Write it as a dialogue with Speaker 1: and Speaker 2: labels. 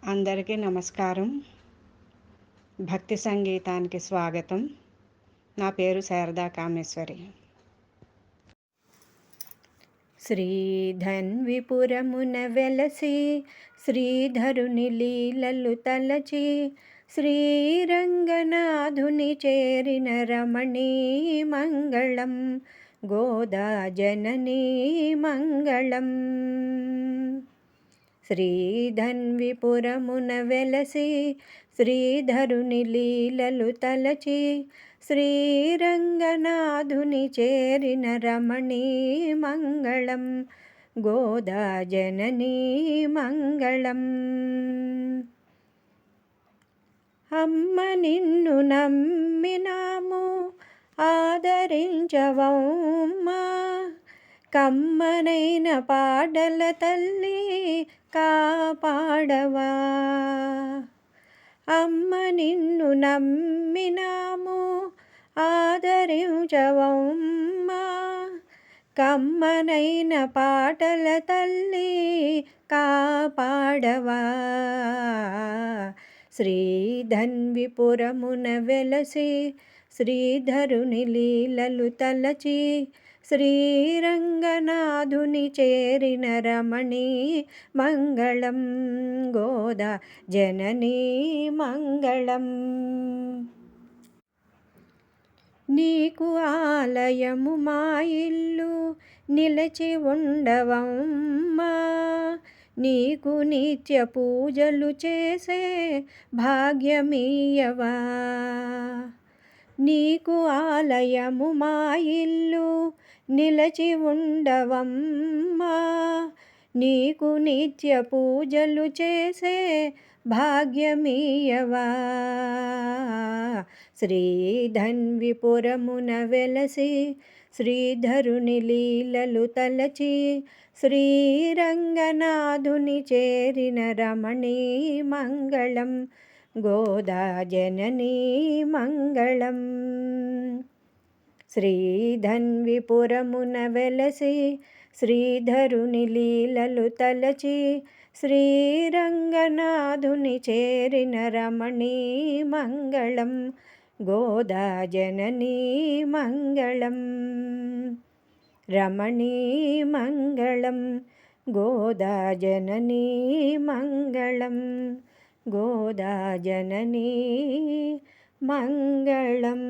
Speaker 1: అందరికీ నమస్కారం. భక్తి సంగీతానికి స్వాగతం. నా పేరు శారదా కామేశ్వరి.
Speaker 2: శ్రీధన్విపురమున వెలసి శ్రీధరుని లీలలు తలచి శ్రీరంగనాథుని చేరిన రమణీ మంగళం గోదా జననీ మంగళం. శ్రీధన్విపురమున వెలసి శ్రీధరుని లీలలు తలచి శ్రీరంగనాథుని చేరిన రమణీ మంగళం గోదా జననీ మంగళం. అమ్మ నిన్ను నమ్మినాము ఆదరించవమ్మా, కమ్మనైన పాటల తల్లి కాపాడవా. అమ్మ నిన్ను నమ్మినాము ఆదరించవమ్మా, కమ్మనైన పాటల తల్లి కాపాడవా. శ్రీధన్విపురమున వెలసి శ్రీధరుని లీలలు తలచి శ్రీరంగనాథుని చేరిన రమణీ మంగళం గోదా జననీ మంగళం. నీకు ఆలయము మా ఇల్లు నిలచి ఉండవమ్మా, నీకు నిత్య పూజలు చేసే భాగ్యమీయవా. నీకు ఆలయము మా ఇల్లు నిలచి ఉండవమ్మా, నీకు నిత్య పూజలు చేసే భాగ్యమీయవా. శ్రీధన్విపురమున వెలసి శ్రీధరుని లీలలు తలచి శ్రీరంగనాథుని చేరిన రమణీ మంగళం గోదా జననీ మంగళం. శ్రీధన్విపురమున వెలసి శ్రీధరుని లీలలు తలచి శ్రీరంగనాథుని చేరిన రమణీ మంగళం గోదా జననీ మంగళం. రమణీ మంగళం గోదా జననీ మంగళం గోదా జననీ మంగళం.